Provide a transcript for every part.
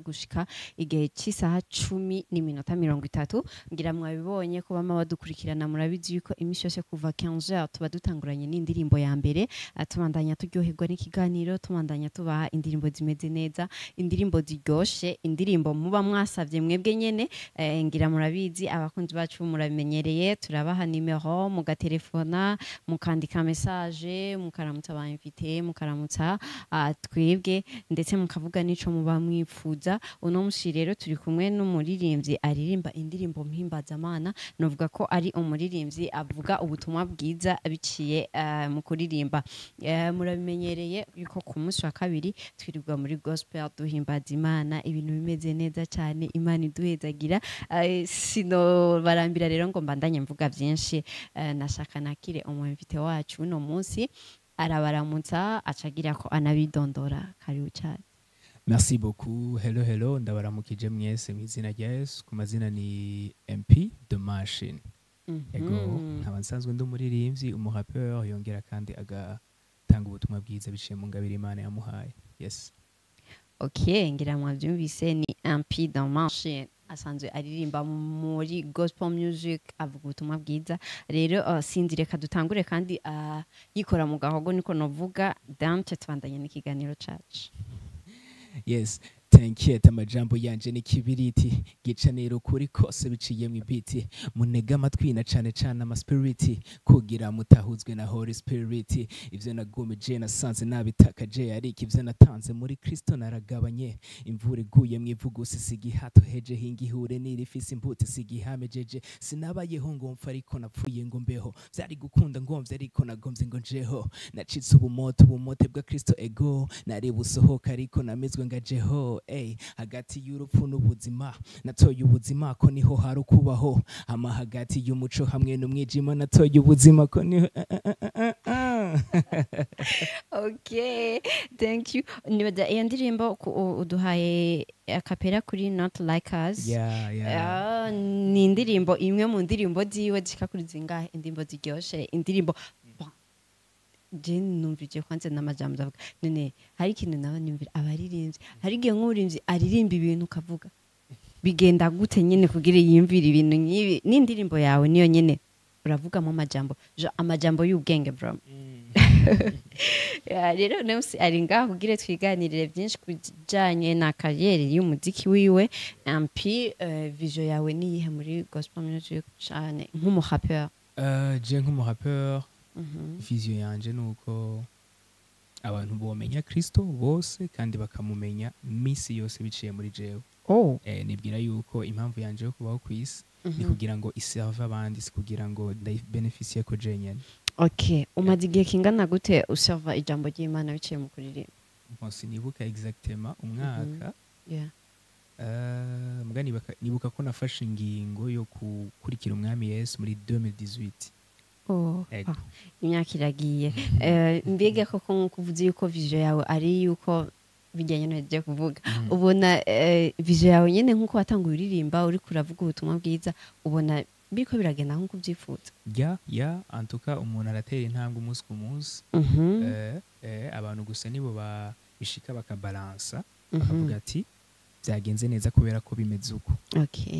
gushika igihe cy'isaha 10:30 ngira mwabibonye ko bama badukurikirana murabizi yuko imisi yose kuva 15h tuba dutanguranye n'indirimbo ya mbere tumandanya turyoherwa n'ikiganiro tumandanya tubaha indirimbo zimeze neza indirimbo ziryoshe indirimbo muba mwasavye mwebwe nyene ngira murabizi abakunzi bacu muramenyereye turabaha nimero mugatelefona mukandika message mukaramutsa ba invité mukaramutsa twebwe ndetse mukavuga nico muba mwifuza uno musi rero turi kumwe n'umuririmbyi aririmba indirimbo mpimbazamana novuga ko ari umuririmbyi avuga ubutumwa bwiza biciye mu kuririmba murabimenyereye yuko ku munsi wa kabiri twirirwa muri gospel duhimbaza Imana ibintu bimeze neza cyane Imana iduhezagira sino barambira rero ngo mbandanye mvuga byinshi nashaka nakire umwimvite wacu uno munsi arabaramutsa acagira ko anabidondora karibu cyane. Merci beaucoup. Hello, hello. Ndabaramukije mwese mwizina rya Yesu. Ku mazina ni MP The Machine. Ego, nkaba nsanzwe ndi umuririmbyi, umurapeur yongera kandi agatanga ubutumwa bwiza biciye mu ngabire Imana yamuhaye. Yes. Okay, ngira mwavyumvise ni MP The Machine. Asanzwe aririmba muri gospel music avuga ubutumwa bwiza rero sinzi reka dutangure kandi yikora mu gahogo niko novuga dance twandanye n'ikiganiro cacu. Yes, thank amajambo yanje ni kibiriti gicaniro kuri kose biciye mu biti munega amatwi na cane cane ama spirit kugira mutahuzwe na Holy Spirit ivyo nagomije nasanze nabitakaje ariko ivyo natanze muri Kristo naragabanye imvura iguye mwivugusi sigihato heje hingihure nirifise imbuto sigihamejeje sinabayeho ngo mfa ariko napfuye ngo mbeho vyari gukunda ngomvye ariko nagomvye ngo njeho nacitse ubumote bwa Kristo ego nari busohoka ariko namezwe ngajeho hagati y'urupfu n'ubuzima natoye ubuzima ko niho hari kubaho ama hagati y'umuco hamwe n'umwijima natoye ubuzima ko niho Okay, thank you. Nibaza iyo ndirimbo uduhaye akapera kuri Not Like Us. Yeah. Ni indirimbo imwe mu ndirimbo ziwe zika kuri zingahe indirimbo ziryoshe indirimbo je numvije kwanze n'amajambo ndavuga none hari ikintu nawe nimvira abaririmbyi hari igihe nk'urimbyi aririmba ibintu kavuga bigenda gute nyene kugira yimvira ibintu nkibi n'indirimbo yawe niyo nyene uravuga mu amajambo y'ubwenge bro. Rero nose ari ngaho kugira twiganirire byinshi kujanye na carrière y'umuziki wiwe MP vision yawe niyihe muri gospel music cyane nk'umurapeur je nk'umurapeur vision yanje nuko abantu bomenya Kristo bose kandi bakamumenya misi yose biciye muri jewe. Nibwira yuko impamvu yanje yo kubaho kwisi ni kugira ngo iserve abandi si kugira ngo beneficie ko jenyene. Okay, umaze igihe kingana gute userva ijambo ry'Imana biciye mu kuririmba? Mposi nibuka exactement umwaka. Mugani nibuka ko nafashe ingingo yo kukurikira umwami Yesu muri 2018. Imyaka iragiye mbega koko nkuvuze yuko vision yawe ari yuko bijyanye n'ibyo kuvuga ubona vision yawe nyene nkuko watanguye uririmba uri kuravuga ubutumwa bwiza ubona biriko biragenda nkuko ubyifuza antuka umuntu aratera intambwe umunsi ku munsi abantu gusa nibo bishika bakabalansa bakavuga ati byagenze neza kubera ko bimeze uko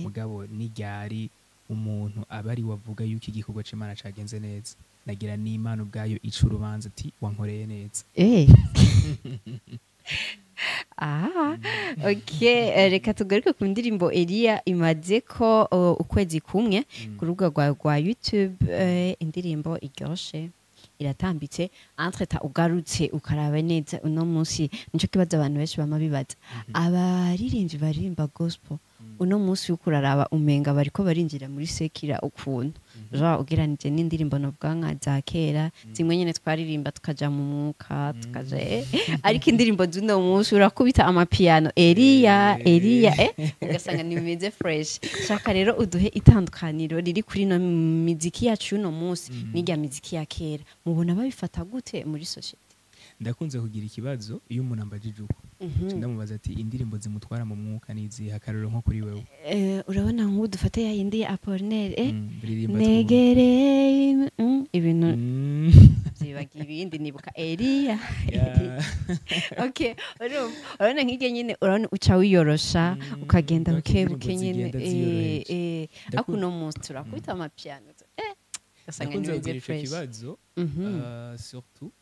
mugabo n'iryari umuntu abari wavuga yuko igikorwa c'Imana cagenze neza nagira n'Imana ubwayo ica urubanza ati wankoreye neza. Okay, reka tugaruke ku ndirimbo Elia imaze ko ukwezi kumwe ku rubuga rwa YouTube indirimbo iryoshe iratambitse entreta ugarutse ukaraba neza uno munsi nico kibaza abantu benshi bama bibaza abaririmbyi baririmba gospel uno munsi ukuraraba umenga bariko barinjira muri sekira ukuntu ugeranije n'indirimbo novuga nka za kera zimwe nyene twaririmba tukaja mu mwuka tukaje ariko indirimbo z'uno munsi urakubita amapiano Elia ugasanga ni bimeze fresh shaka rero uduhe itandukaniro riri kuri no miziki yacu uno munsi n'irya miziki ya kera mubona babifata gute muri society? Ndakunze kugira ikibazo iyo umuntu ambajije uko ndamubaza ati indirimbo zimutwara mu mwuka nizi hakarero nko kuri wewe urabona nk'ubu dufate ya yindi Apollinaire negere ibintu nibagiye ibindi nibuka Elia Yeah. okay urabona nk'iryo nyine urabona uca wiyorosha ukagenda donc buke indirimbo buke nyine zigenda ziyoroheje. ariko uno munsi turakubita amapiano ugasanga Nakunze ni kugira ico fresh kibazo surtout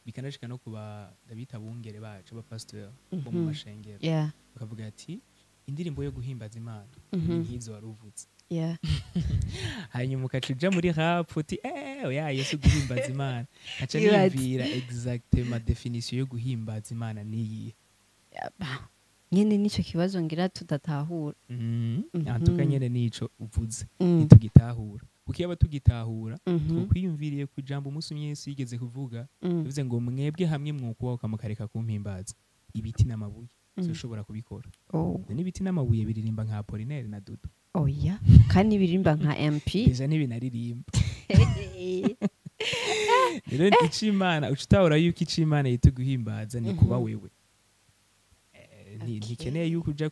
bikanashika no kuba ndabita bungere bacu abapasteur bo mu mashengero yeah bakavuga ati indirimbo yo guhimbaza Imana Mhm. ni nk'izo waruvutse yeah hanyuma ukaca uja muri rap uti oya Yesu guhimbaza Imana aca Ibaze. niyumvira exactement definition yo guhimbaza Imana niyi nyine nico kibazo ngira tudatahura antuka nyene nico uvuze Mm. nitugitahura kuko iyo tugitahura Mhm. twokwiyumviriye ku ijambo umunsi umwe Yesu yigeze kuvuga bivuze ngo mwebwe hamwe mwokubaho mukareka kumpimbaza ibiti n'amabuye zoshobora kubikora oh n'ibiti n'amabuye biririmba nka Apollinaire na Dudu oya kandi birimba nka MP deja n'ibinaririmba rero icimana ucutahura yuko icimana yita guhimbaza ni kuba wewe ntikeneye yuko uja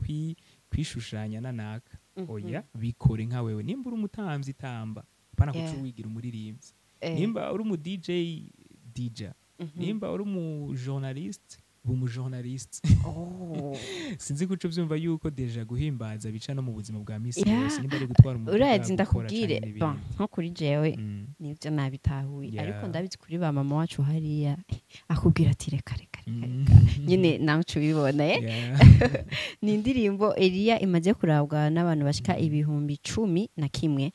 kwishushanya nanaka oya bikore nka wewe nimba uri umutamvyi tamba pana Yeah. kuca wigira umuririmbyi nimba uri umu DJ DJ nimba uri umu journaliste umu journaliste oh sinzi kuco vyumva yuko deja guhimbaza bica no mu buzima bwa misi Yeah. yose nimba ari gutwara umuntu urazi ndakubwire bon nko kuri jewe Mm. nivyo nabitahuye Yeah. ariko ndabizi kuri ba mama wacu hariya akubwira ati reka Mm. nyine nawe uca ubibona Yeah. ni indirimbo Elia imaze kurabwa n'abantu bashika ibihumbi 11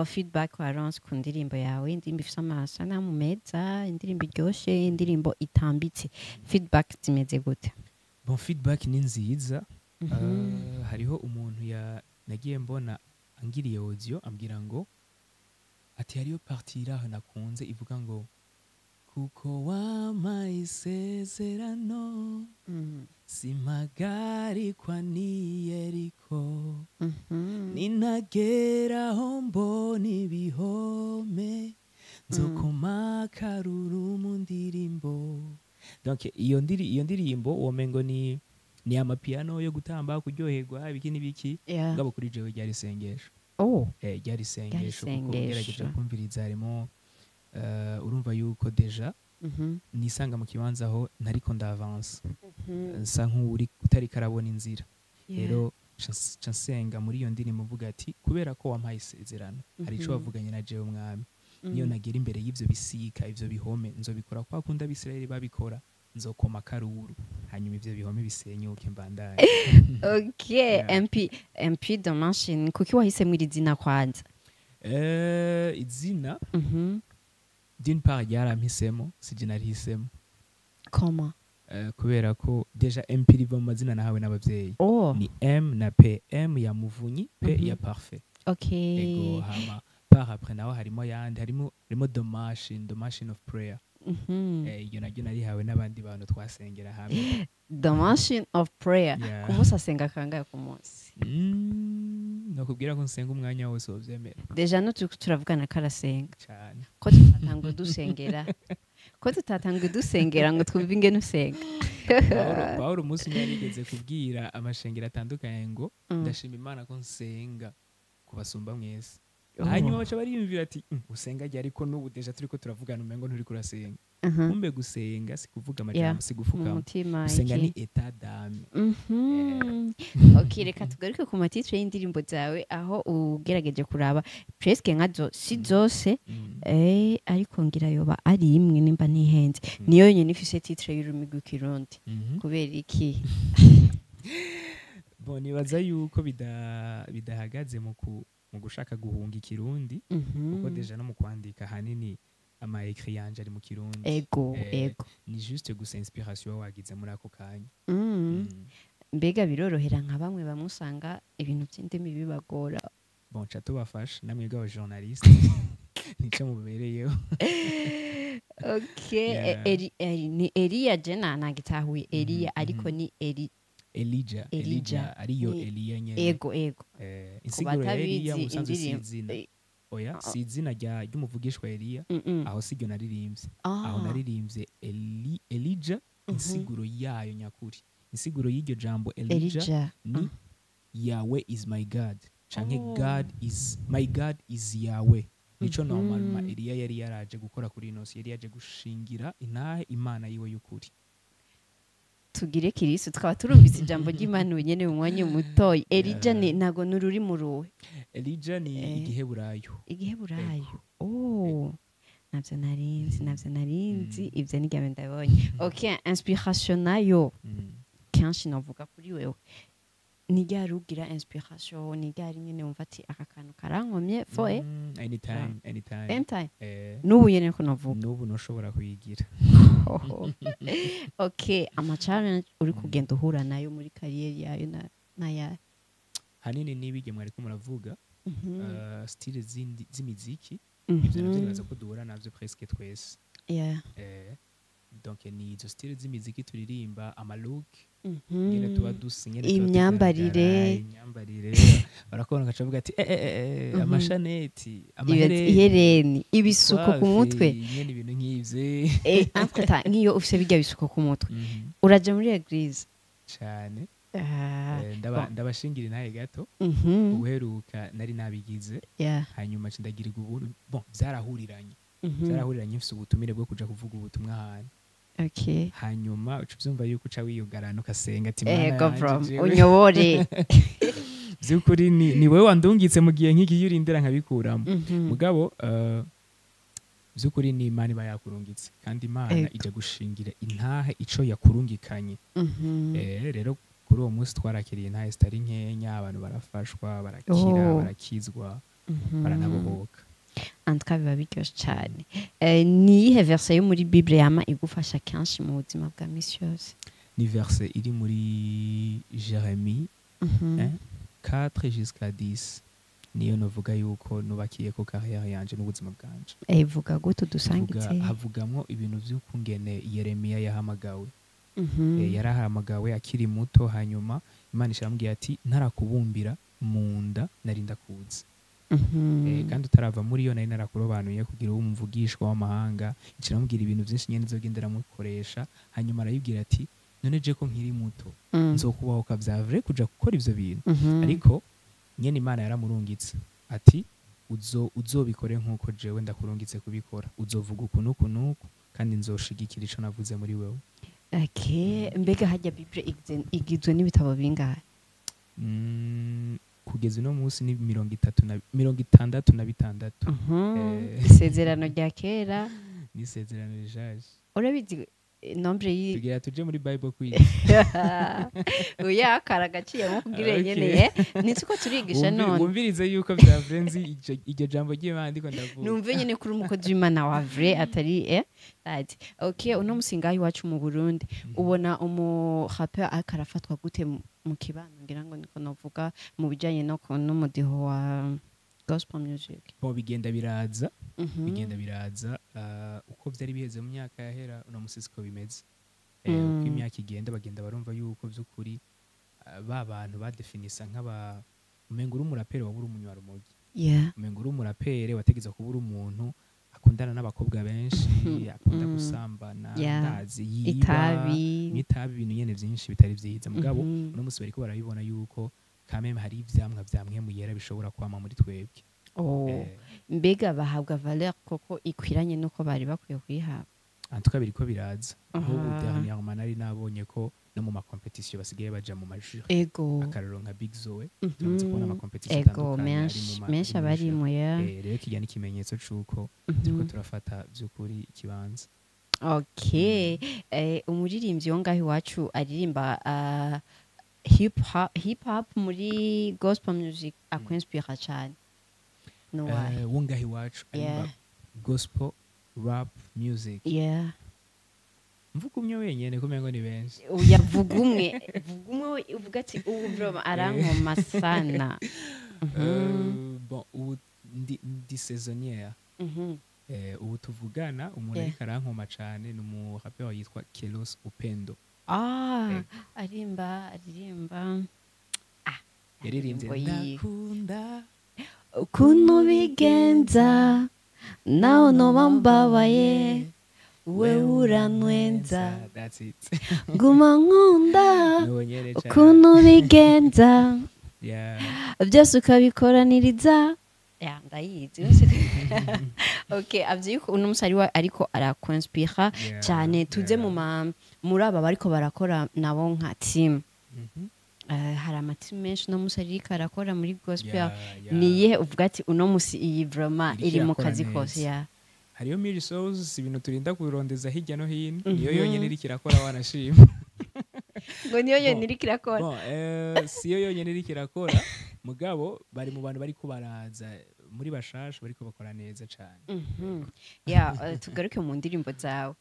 feedback waronse ku ndirimbo yawe indirimbo ifite amasanamu meza indirimbo iryoshe indirimbo itambitse feedback zimeze gute Bon feedback ni nziza hariho umuntu nagiye mbona angiriye audio ambwira ngo ati hariyo partie iraho nakunze ivuga ngo kuko wampaye isezerano simpagarikwa niyeriko ninageraho mbona ibihome nzokoma akaruru mu ndirimbo donc iyo ndirimbo womengo ni amapiano yo gutamba kuryoherwa ibiki n'ibiki Yeah. ngabo kuri jewe ryari isengesho oh ryari isengesho kuko isengesho. ngerageje kumviriza harimo urumva yuko deja nisanga mu kibanza aho ntariko ndavansa nsa nk'uri utari karabona inzira rero ca nsenga muri iyo ndirimbo mvuga ati kubera ko wampaye isezerano hari ico wavuganye na jewe mwami niyo nagera imbere y'ivyo bisika ivyo bihome nzobikora kwa kundi abisirayeli babikora nzokoma karuru hanyuma ivyo bihome bisenyuke mbandanye okay Yeah. MP de machine kuki wahisemo iri zina kwanza izina d'une part yarampisemo sije narihisemo comment kubera ko deja MP riva mu mazina nahawe n'abavyeyi oh ni M na P M ya muvunyi P ya parfait okay ego hama par après naho harimo yandi harimo the machine of prayer iyo naryo narihawe n'abandi bantu twasengera hamwe the machine of prayer Yeah. ku munsi asenga kangahe ku munsi nakubwira ko nsenga umwanya wose wovyemera deja no turavugana karasenga cyane ko tutatanga dusengera ngo twumve ingene usenga Pawulo umunsi umwe yarigeze kubwira amashengero atandukanye ngo ndashima Imana ko nsenga kubasumba mwese hanyuma baca bariyumvira ati usenga ryari ariko n'ubu deja turiko turavugana umengo nturi kurasenga kumbe gusenga si kuvuga amajambo si gufukama umutima gusenga ni iki etat d'âme okay reka tugaruke ku matitre y'indirimbo zawe aho ugerageje kuraba presque nkazo si zose ariko ngira yoba ari imwe nimba ntihenze niyo yonyine ifise titre y'ururimi rw'ikirundi kubera iki bon nibaza yuko bidahagaze mu gushaka guhunga ikirundi kuko deja no mu kwandika hanini ama écrit yanje ari mu kirundi ego ni juste gusa inspiration wagize muri ako kanya mbega birorohera nka bamwe usanga ibintu by'indimi bibagora bon cha tubafasha namwe gabo journaliste nico mubereyeho okay ni Elia jena nagitahuye Elia ariko ni Elijah ariyo Elia nyene ego insiguro ya Elia musanzwe sizina oya sizina ry'umuvugishwa Elia aho siryo naririmbye aho naririmbye Elijah insiguro yayo nyakuri insiguro y'iryo jambo Elijah ni Yahweh is my God canke my God is Yahweh nico normalement Eliya yari yaraje gukora kuri ino si, yari yaje gushingira intahe imana yiwe y'ukuri. tugire kirisi tukaba turumvise ijambo ry'Imana unyene mu mwanya mutoyi. Elijah ni nago nururi mu ruwe. Elijah ni igiheburayo. Igiheburayo. Oh. Navyo narinzi ivyo ni gabe ndabonye. Okay, inspiration nayo. Kenshi navuga kuri wewe. Ni ryari ugira inspiration, ni ryari nyene wumva ati aka kantu karankomye foe? Anytime. N'ubu nyene ko navuga. N'ubu noshobora kuyigira. Okay, ama challenge uri kugenda uhura nayo muri career yayo na ya. Hanini nibige mwari ko muravuga style z'imiziki. Ivyo navyo nibaza ko duhura navyo presque twese. Yeah. Donc ni izo style z'imiziki turirimba, amalook nyene tuba dusa, nyene imyambarire barakona gacavuga ati amashaneti, amahereni, ibisuko ku mutwe, nyene ibintu nk'ivyo. Amfata nk'iyo ufise bijya bisuko ku mutwe uraje muri eglise cyane. Ndabashingira intahe gato. Uheruka nari nabigize, hanyuma ndagira ubuntu byarahuriranye mfise ubutumire bwo kuja kuvuga ubutumwa ahantu. Okay. Hanyuma ucuvyumva yuko uca wiyugarana ukasenga ati unyobore. Vyukuri ni wewe wandungitse mu gihe nk'iki yurindira nkabikuramo. Mugabo vyukuri ni Imana iba yakurungitse, kandi Imana ije gushingira intahe ico yakurungikanye. Rero kuri uwo munsi twarakiriye intahe zitari nkenya, abantu barafashwa, barakira, barakizwa, baranabohoka. Antuka biba biryoshe cyane. Ni iyihe verse yo muri Bible yama igufasha kenshi mu buzima bwa misi yose? Ni verse iri muri Jérémie 4 jusqu'à 10. Niyo novuga yuko nubakiye ko carrière yanje n'ubuzima bwanje. Vuga gute dusangitse? Havugamwo ibintu vy'ukungene Yeremiya yahamagawe. Yarahamagawe akiri muto, hanyuma Imana isharamubwira ati ntarakubumbira mu nda narinda kuza. Kandi utarava muri yo nari narakurobanuye kugira uwo muvugishwa w'amahanga, ikiramubwira ibintu byinshi nyene nzogendera mukoresha. Hanyuma arayibwira ati none je ko nkiri muto nzokubaho kavyavre kuja gukora ivyo bintu. Ariko nyene Imana yaramurungitse ati uzobikore nkuko jewe ndakurungitse kubikora, uzovuga ukuntu kunuko kandi nzoshigikira ico navuze muri wewe. Okay, mbega hajya Bible igizwe n'ibitabo bingahe? Kugeza uno munsi ni 66. Isezerano rya kera n'isezerano rishaje. Urabizi nombre tugira tuje muri Bible kwiga. Oya karagaciyemo kugira nyene nitsuko turigisha none. Wumvirize yuko bya Frenzy iryo jambo ry'Imana ndiko ndavuga. Numve nyene kuri umukozi w'Imana wa vrai atari ati okay, uno musingayi iwacu mu Burundi ubona rapper akarafatwa gute mu kibano, ngira ngo niko novuga mu bijanye no n'umudiho wa gospel music. Bigenda biraza uko vyari biheze mu myaka yahera uno musisiko bimeze. Uko imyaka igenda bagenda barumva yuko vy'ukuri ba bantu badefinisa nk'aba umenga uri umuraperi wabura umunywa rumogi. Umenga uri umuraperi wategeza kubura umuntu akundana n'abakobwa benshi, akunda gusambana, ndazi itabi ibintu nyene vyinshi bitari vyiza. Mugabo uno musi bariko barabibona yuko kameme hari ivyamwa vyamwe mu yera bishobora kwama muri twebwe. Mbega bahabwa valeur koko ikwiranye nuko bari bakwiye kuyihabwa. Antuka biriko biraza. Nk'ubu dernièrement nari nabonye ko no mu makompetisiyo basigaye baja mu majuri. Akarero nka Big Zoe tumaze kubona amakompetisiyo atandukanye menshi abari mu ya. Rero kijya n'ikimenyetso c'uko turiko turafata vy'ukuri ikibanza. Okay, umuririmbyi wo ngaho iwacu aririmba hip hop muri gospel music akwinspira cyane. No why? Wo ngaho iwacu aririmba gospel rap music. Mvuga umwe wenyene kumengo ni benshi. Uyavuga umwe uvuga ati ubu bro arankoma sana. Bon ubu ndi saisonnière. Ubu tuvugana umuntu ariko arankoma cyane ni umu rapper yitwa Kelos Upendo. Aririmba yaririmbye ndakunda ukuntu bigenza naho noba mbabaye we uranwenza. That's it. Guma nkunda ukuntu bigenza byose ukabikoraniriza ya ndayizi okay avyiko uno musari wa ariko arakonspira cyane tuze muri aba bariko barakora nabo nka team hari amatimu menshi no musari ariko arakora muri gospel niye uvuga ati uno musi iyi vraiment iri mu kazi kose ya hariyo Miri Souls ibintu turinda kurondeza hirya no hino niyo yonyene iri kirakora wanashima ngo niyo yonyene iri kirakora bon siyo yonyene iri kirakora mugabo bari mu bantu bariko baraza muri bashasha bariko bakora neza cyane ya tugaruke mu ndirimbo zawe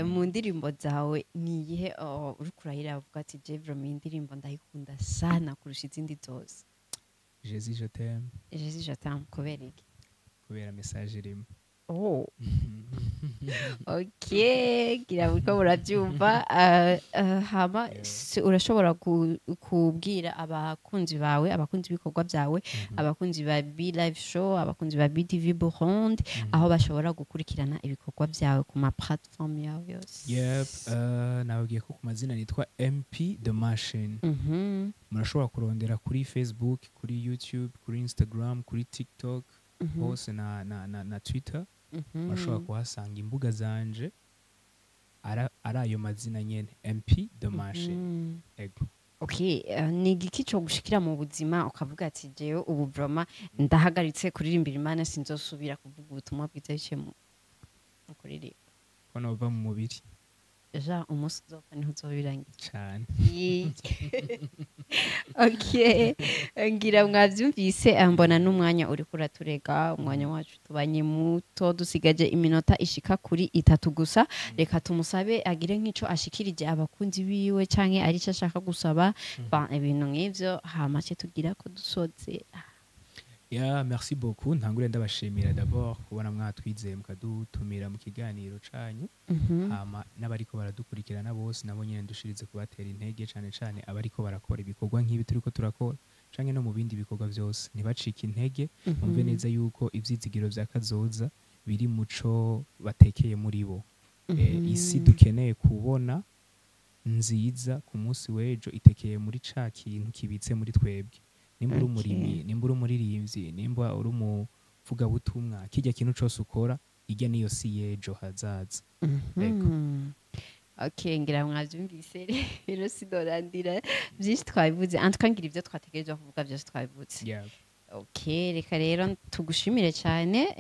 mu ndirimbo zawe niyihe uri kurahira uvuga ati je vraiment indirimbo ndayikunda sana kurusha izindi zose Jésus je t'aime kubera iki kubera message irimo oh okay gira uko murabyumva hama urashobora kubwira abakunzi bawe abakunzi bikorwa byawe abakunzi ba B Live Show abakunzi ba BTV Burundi aho bashobora gukurikirana ibikorwa byawe ku ma platform yawe yose nabwiye ko ku mazina nitwa MP The Machine murashobora kurondera kuri Facebook kuri YouTube kuri Instagram kuri TikTok hose na Twitter bashobora kuhasanga imbuga zanje ari ayo mazina nyene MP The Machine ego okay ni igiki cyo gushikira mu buzima ukavuga ati jewe ubu vraiment ndahagaritse kuririmbira Imana sinzosubira kuvuga ubutumwa bwite mu kuririmba ko nova mu mubiri ja umunsi uzopfa niho uzobirangira cyane okay ngira mwavyumvise mbona n'umwanya uri kuraturega umwanya wacu tubanye muto dusigaje iminota ishika kuri 3 gusa reka tumusabe agire nk'ico ashikirije abakunzi biwe canke ari cyo ashaka gusaba ibintu nk'ivyo hamace tugira ko dusoze merci beaucoup ntangure ndabashimira d'abord kubona mwatwizeye mukadutumira mu kiganiro canyu hama n'abariko baradukurikirana bose nabo nyene dushirize kubatera intege cane abariko barakora ibikorwa nk'ibi turiko turakora canke no mu bindi bikorwa byose ntibacike intege umve neza yuko ivyizigiro vya kazoza biri muco batekeye muri bo isi dukeneye kubona nziza ku munsi w'ejo itekeye muri ca kintu kibitse muri twebwe nimba uri umurimyi nimba uri umuririmbyi nimba uri umuvuga butumwa kijya kintu cyose ukora ijya niyo si yejo hazaza okay ngira mwavyumvise rero sidorandira byinshi twabivuze antukangira ibyo twategereje kuvuga byose twabivuze okay reka rero tugushimire cyane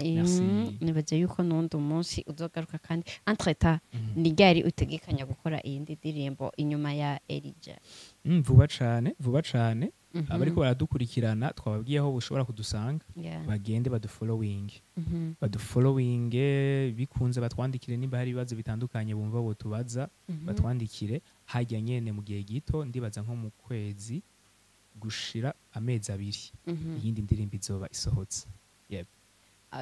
nibaje yuko nundi umunsi uzogaruka kandi entreta ni gari utegekanya gukora iyi ndirimbo inyuma ya Elijah vuba cyane abariko baradukurikirana twababwiye aho bushobora kudusanga bagende badufollowing bikunze batwandikire nimba hari ibibazo bitandukanye bumva bo tubaza batwandikire hajya nyene mu gihe gito ndibaza nko mu kwezi gushira amezi 2 iyindi ndirimbo izoba isohotse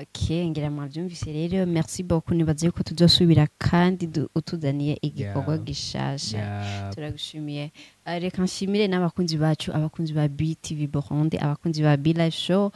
okay ngira mwavyumvise rero merci beaucoup nibaze yuko tuzosubira kandi utuzaniye igikorwa gishasha turagushimiye reka nshimire n'abakunzi bacu abakunzi ba BTV Burundi abakunzi ba B Live Show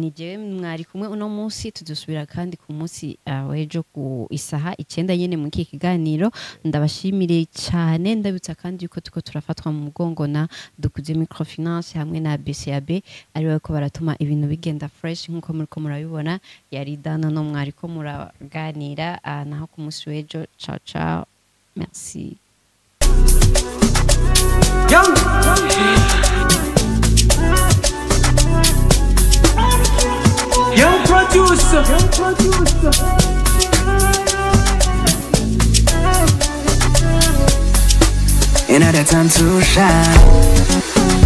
nije mwari kumwe uno munsi tuzosubira kandi ku munsi wejo ku isaha 9 nyene mu kiganiro ndabashimire cyane ndabutsa kandi yuko tuko turafatwa mu mugongo na dukuze microfinance hamwe na BCAB ari we ko baratuma ibintu bigenda fresh nkuko muriko murabibona yari dana no mwari ko muraganira naho ku munsi wejo ciao merci Young producer. Another time to shine.